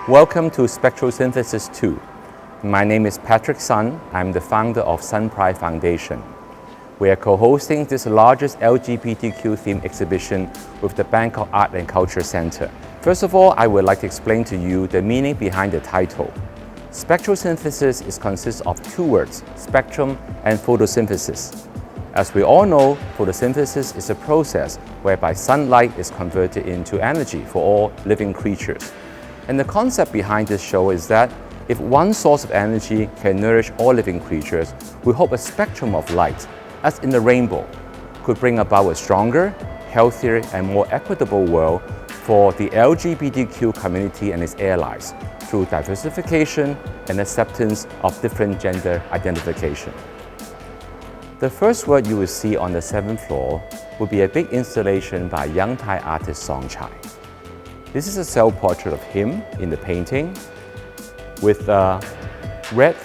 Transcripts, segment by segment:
Welcome to Spectrosynthesis 2. My name is Patrick Sun. I'm the founder of Sunpride Foundation. We are co-hosting this largest LGBTQ themed exhibition with the Bangkok Art and Culture Center. First of all, I would like to explain to you the meaning behind the title. Spectrosynthesis consists of two words, spectrum and photosynthesis. As we all know, photosynthesis is a process whereby sunlight is converted into energy for all living creatures. And the concept behind this show is that if one source of energy can nourish all living creatures, we hope a spectrum of light, as in the rainbow, could bring about a stronger, healthier, and more equitable world for the LGBTQ community and its allies through diversification and acceptance of different gender identification. The first work you will see on the 7th floor will be a big installation by young Thai artist Sornchai. This is a self-portrait of him in the painting with red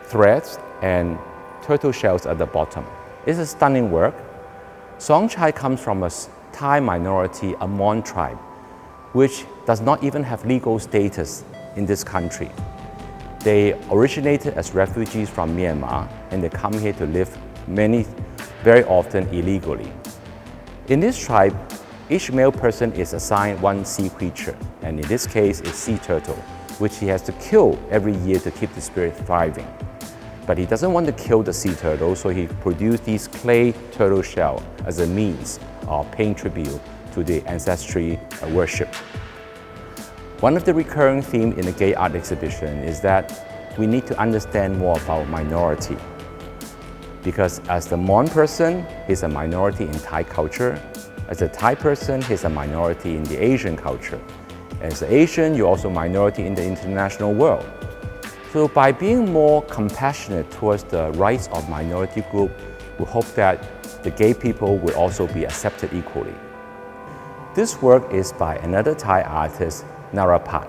threads and turtle shells at the bottom. It's a stunning work. Sornchai comes from a Thai minority, a Mon tribe, which does not even have legal status in this country. They originated as refugees from Myanmar and they come here to live very often illegally. In this tribe, each male person is assigned one sea creature, and in this case, it's sea turtle, which he has to kill every year to keep the spirit thriving. But he doesn't want to kill the sea turtle, so he produced these clay turtle shell as a means of paying tribute to the ancestry worship. One of the recurring themes in the gay art exhibition is that we need to understand more about minority. Because as the Mon person, he's a minority in Thai culture. As a Thai person, he's a minority in the Asian culture. As an Asian, you're also a minority in the international world. So by being more compassionate towards the rights of minority group, we hope that the gay people will also be accepted equally. This work is by another Thai artist, Narapat.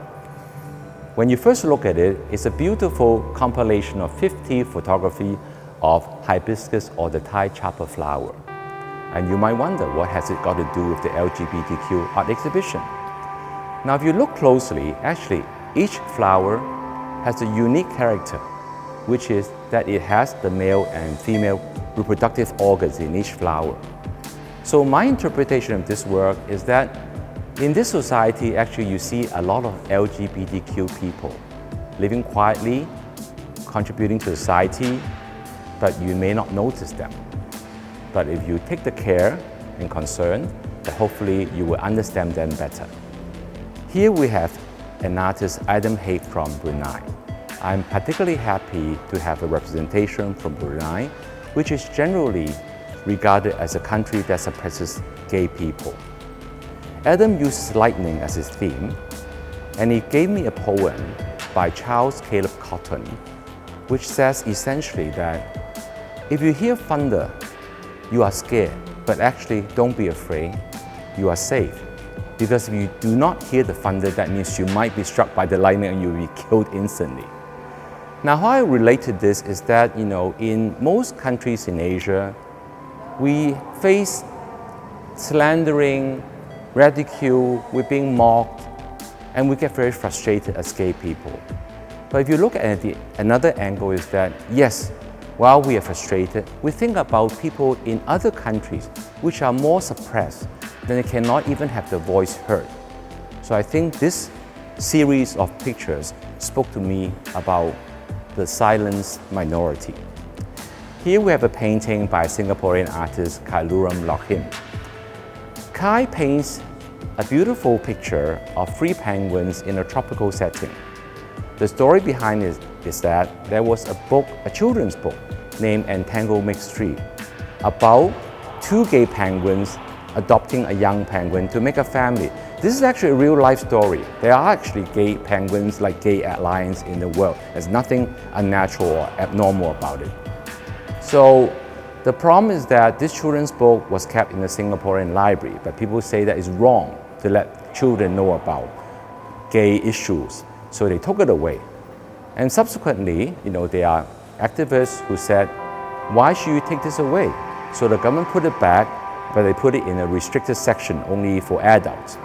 When you first look at it, it's a beautiful compilation of 50 photography of hibiscus or the Thai chapa flower. And you might wonder, what has it got to do with the LGBTQ art exhibition? Now, if you look closely, actually, each flower has a unique character, which is that it has the male and female reproductive organs in each flower. So my interpretation of this work is that in this society, actually, you see a lot of LGBTQ people living quietly, contributing to society, but you may not notice them. But if you take the care and concern, then hopefully you will understand them better. Here we have an artist, Adam Haig from Brunei. I'm particularly happy to have a representation from Brunei, which is generally regarded as a country that suppresses gay people. Adam uses lightning as his theme, and he gave me a poem by Charles Caleb Cotton, which says essentially that if you hear thunder, you are scared, but actually don't be afraid, you are safe. Because if you do not hear the thunder, that means you might be struck by the lightning and you'll be killed instantly. Now, how I relate to this is that, in most countries in Asia, we face slandering, ridicule, we're being mocked, and we get very frustrated as gay people. But if you look at another angle is that, yes, while we are frustrated, we think about people in other countries which are more suppressed, then they cannot even have their voice heard. So I think this series of pictures spoke to me about the silenced minority. Here we have a painting by Singaporean artist Khairullah Rahim. Khai paints a beautiful picture of 3 penguins in a tropical setting. The story behind it is that there was a children's book named Entangled Mixed Tree about 2 gay penguins adopting a young penguin to make a family. This is actually a real life story. There are actually gay penguins, like gay lions in the world. There's nothing unnatural or abnormal about it. So the problem is that this children's book was kept in the Singaporean library, but people say that it's wrong to let children know about gay issues. So they took it away. And subsequently, there are activists who said, why should you take this away? So the government put it back, but they put it in a restricted section only for adults.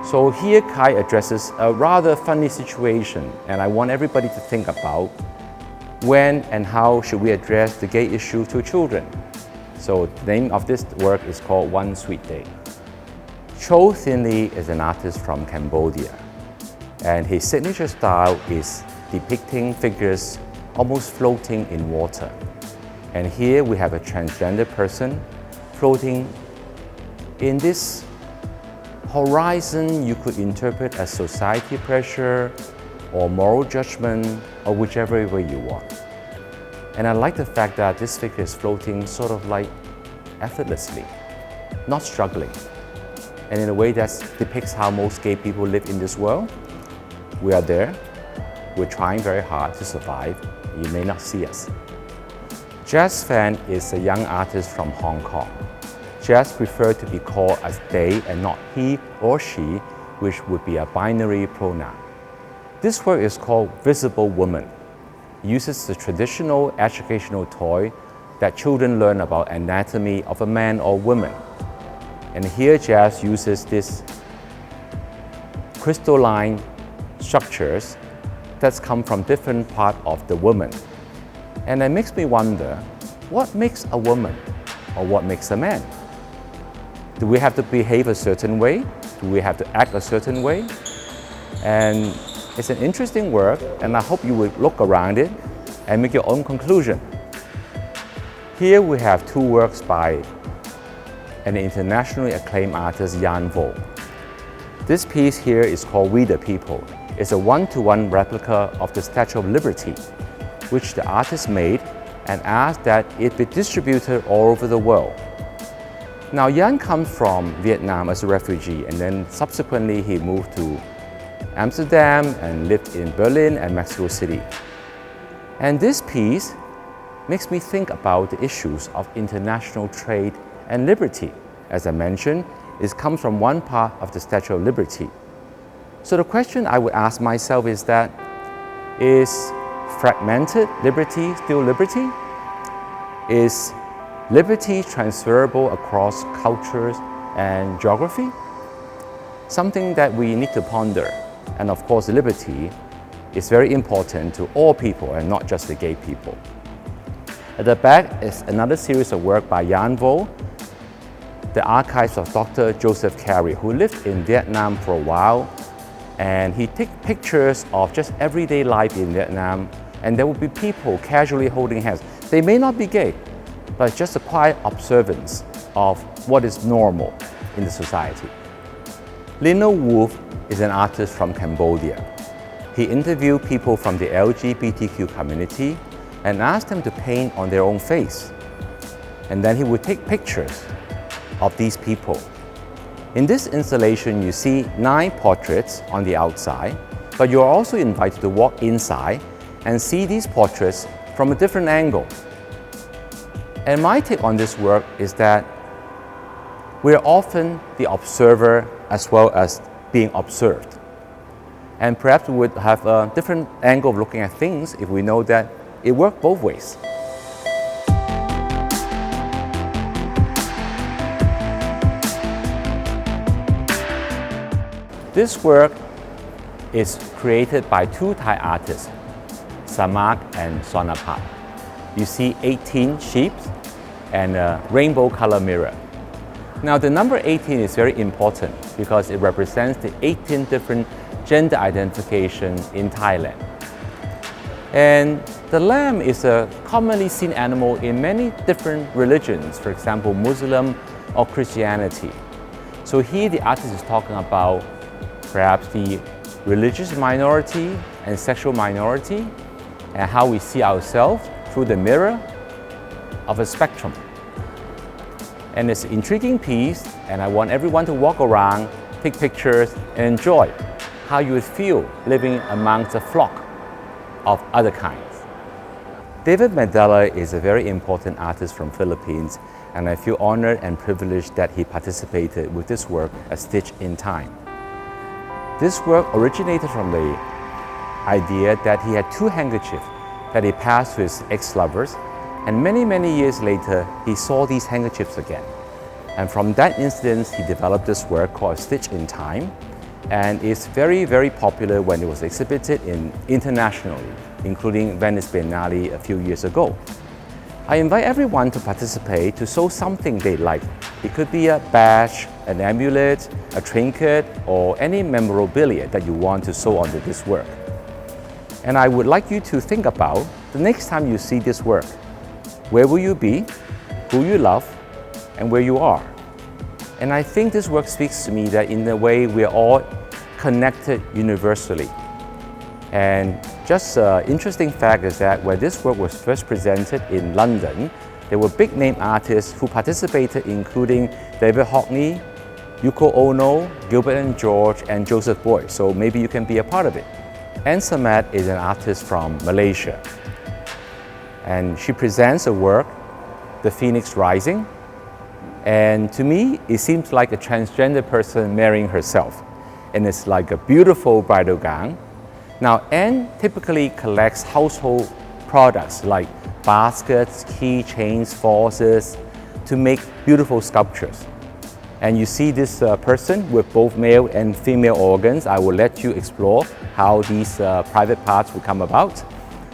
So here Kai addresses a rather funny situation, and I want everybody to think about when and how should we address the gay issue to children. So the name of this work is called One Sweet Day. Cho Thin Lee is an artist from Cambodia, and his signature style is depicting figures almost floating in water. And here we have a transgender person floating in this horizon you could interpret as society pressure or moral judgment or whichever way you want. And I like the fact that this figure is floating sort of like effortlessly, not struggling. And in a way that depicts how most gay people live in this world. We are there, we're trying very hard to survive. You may not see us. Jazz Fan is a young artist from Hong Kong. Jazz preferred to be called as they and not he or she, which would be a binary pronoun. This work is called Visible Woman. It uses the traditional educational toy that children learn about anatomy of a man or woman. And here Jazz uses this crystalline structures that's come from different parts of the woman. And it makes me wonder, what makes a woman or what makes a man? Do we have to behave a certain way? Do we have to act a certain way? And it's an interesting work, and I hope you will look around it and make your own conclusion. Here we have two works by an internationally acclaimed artist, Yan Vo. This piece here is called We the People. It's a one-to-one replica of the Statue of Liberty, which the artist made and asked that it be distributed all over the world. Now, Yan comes from Vietnam as a refugee, and then subsequently he moved to Amsterdam and lived in Berlin and Mexico City. And this piece makes me think about the issues of international trade and liberty. As I mentioned, it comes from one part of the Statue of Liberty. So the question I would ask myself is that, is fragmented liberty still liberty? Is liberty transferable across cultures and geography? Something that we need to ponder. And of course, liberty is very important to all people and not just the gay people. At the back is another series of work by Yan Vo, the archives of Dr. Joseph Carey, who lived in Vietnam for a while, and he took pictures of just everyday life in Vietnam, and there would be people casually holding hands. They may not be gay, but just a quiet observance of what is normal in the society. Lino Wolf is an artist from Cambodia. He interviewed people from the LGBTQ community and asked them to paint on their own face. And then he would take pictures of these people. In this installation, you see 9 portraits on the outside, but you're also invited to walk inside and see these portraits from a different angle. And my take on this work is that we're often the observer as well as being observed. And perhaps we would have a different angle of looking at things if we know that it works both ways. This work is created by 2 Thai artists, Samak and Sornchai. You see 18 sheep and a rainbow color mirror. Now the number 18 is very important because it represents the 18 different gender identification in Thailand. And the lamb is a commonly seen animal in many different religions, for example, Muslim or Christianity. So here the artist is talking about perhaps the religious minority and sexual minority and how we see ourselves through the mirror of a spectrum. And it's an intriguing piece, and I want everyone to walk around, take pictures, and enjoy how you would feel living amongst a flock of other kinds. David Mandela is a very important artist from Philippines, and I feel honored and privileged that he participated with this work, A Stitch in Time. This work originated from the idea that he had 2 handkerchiefs that he passed to his ex-lovers, and many years later, he saw these handkerchiefs again. And from that instance, he developed this work called A Stitch in Time. and is very, very popular when it was exhibited internationally, including Venice Biennale a few years ago. I invite everyone to participate to sew something they like. It could be a badge, an amulet, a trinket, or any memorabilia that you want to sew onto this work. And I would like you to think about the next time you see this work. Where will you be, who you love, and where you are? And I think this work speaks to me that in a way we are all connected universally. And just an interesting fact is that when this work was first presented in London, there were big name artists who participated, including David Hockney, Yoko Ono, Gilbert and George, and Joseph Boy. So maybe you can be a part of it. Anne Samat is an artist from Malaysia. And she presents a work, The Phoenix Rising. And to me, it seems like a transgender person marrying herself. And it's like a beautiful bridal gown. Now, Anne typically collects household products like baskets, keychains, vases to make beautiful sculptures. And you see this person with both male and female organs. I will let you explore how these private parts will come about.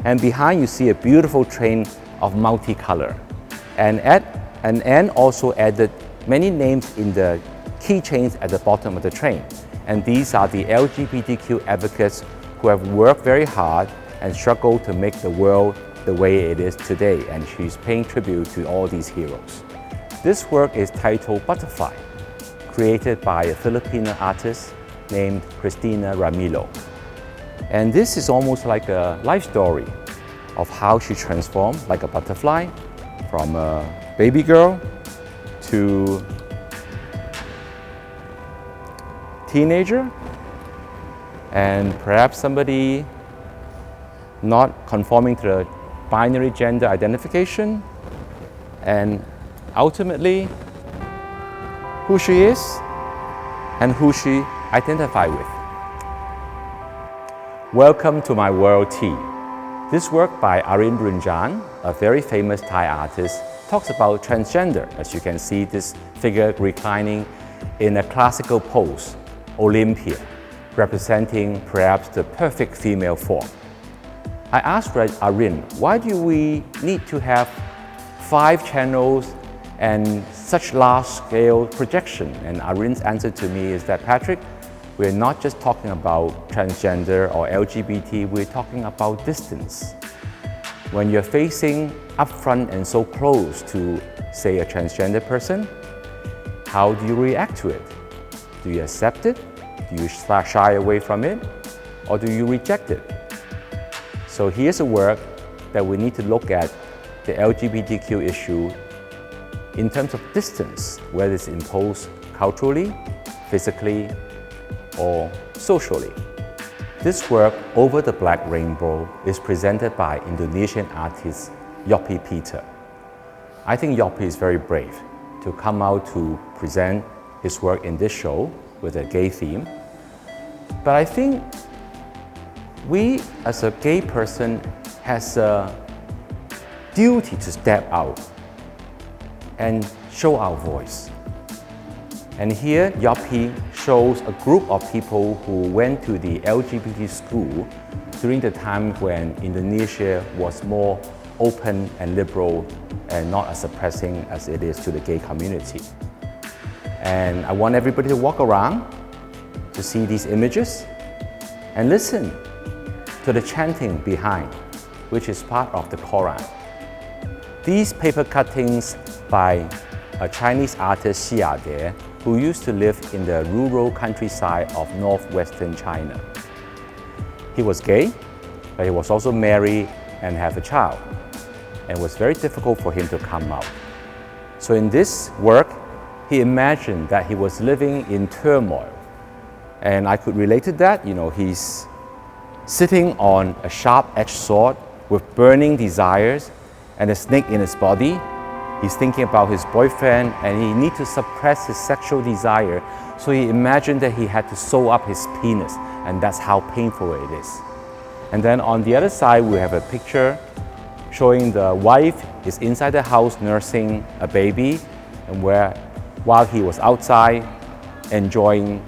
And behind you see a beautiful train of multicolor. And Anne also added many names in the keychains at the bottom of the train. And these are the LGBTQ advocates who have worked very hard and struggled to make the world the way it is today, and she's paying tribute to all these heroes. This work is titled Butterfly, created by a Filipino artist named Cristina Ramilo. And this is almost like a life story of how she transformed like a butterfly from a baby girl to teenager, and perhaps somebody not conforming to the binary gender identification, and ultimately who she is and who she identifies with. Welcome to my world tea. This work by Arin Rungiang, a very famous Thai artist, talks about transgender. As you can see, this figure reclining in a classical pose, Olympia, representing perhaps the perfect female form. I asked Arin, why do we need to have 5 channels and such large-scale projection? And Arin's answer to me is that, Patrick, we're not just talking about transgender or LGBT, we're talking about distance. When you're facing up front and so close to, say, a transgender person, how do you react to it? Do you accept it? Do you shy away from it? Or do you reject it? So here's a work that we need to look at the LGBTQ issue in terms of distance, whether it's imposed culturally, physically, or socially. This work, Over the Black Rainbow, is presented by Indonesian artist Yoppy Pieter. I think Yoppy is very brave to come out to present his work in this show with a gay theme. But I think we, as a gay person, has a duty to step out and show our voice. And here, Yoppy shows a group of people who went to the LGBT school during the time when Indonesia was more open and liberal and not as suppressing as it is to the gay community. And I want everybody to walk around to see these images and listen to the chanting behind, which is part of the Quran. These paper cuttings by a Chinese artist, Xiyadie, who used to live in the rural countryside of northwestern China. He was gay, but he was also married and have a child, and it was very difficult for him to come out. So in this work, he imagined that he was living in turmoil. And I could relate to that. You know, he's sitting on a sharp-edged sword with burning desires and a snake in his body. He's thinking about his boyfriend and he needs to suppress his sexual desire. So he imagined that he had to sew up his penis, and that's how painful it is. And then on the other side, we have a picture showing the wife is inside the house nursing a baby, and while he was outside enjoying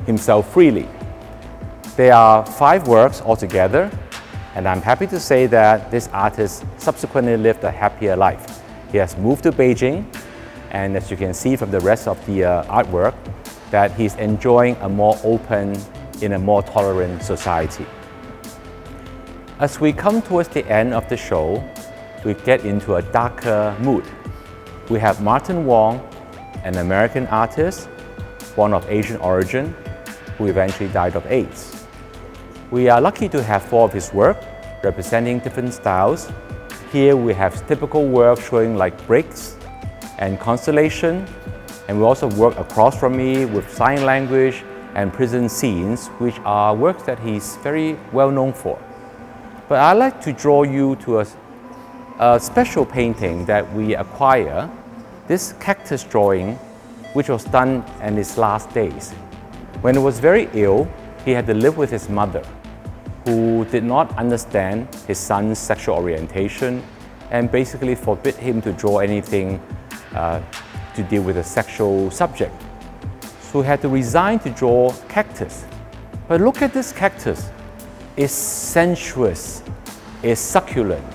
himself freely. There are 5 works altogether, and I'm happy to say that this artist subsequently lived a happier life. He has moved to Beijing, and as you can see from the rest of the artwork, that he's enjoying a more open, in a more tolerant society. As we come towards the end of the show, we get into a darker mood. We have Martin Wong, an American artist, one of Asian origin, who eventually died of AIDS. We are lucky to have 4 of his work representing different styles. Here we have typical work showing like bricks and constellation, and we also work across from me with sign language and prison scenes, which are works that he's very well known for. But I'd like to draw you to a special painting that we acquire, this cactus drawing, which was done in his last days. When he was very ill, he had to live with his mother, who did not understand his son's sexual orientation and basically forbid him to draw anything to deal with a sexual subject. So he had to resign to draw cactus. But look at this cactus. It's sensuous, it's succulent,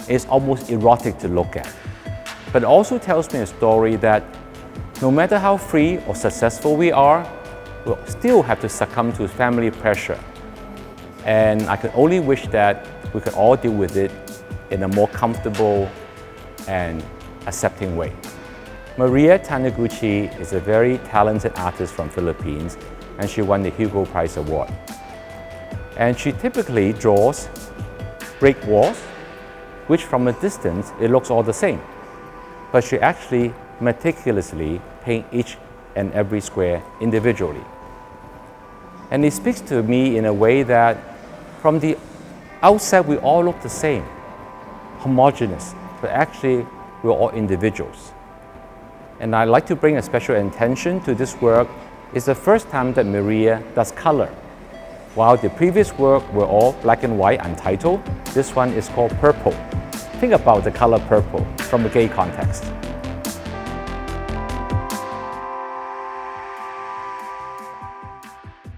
it's almost erotic to look at. But it also tells me a story that no matter how free or successful we are, we'll still have to succumb to family pressure. And I could only wish that we could all deal with it in a more comfortable and accepting way. Maria Taniguchi is a very talented artist from Philippines, and she won the Hugo Prize Award. And she typically draws brick walls, which from a distance, it looks all the same. But she actually meticulously paints each and every square individually. And it speaks to me in a way that from the outset, we all look the same, homogeneous, but actually we're all individuals. And I'd like to bring a special attention to this work. It's the first time that Maria does color. While the previous work were all black and white, untitled, this one is called purple. Think about the color purple from a gay context.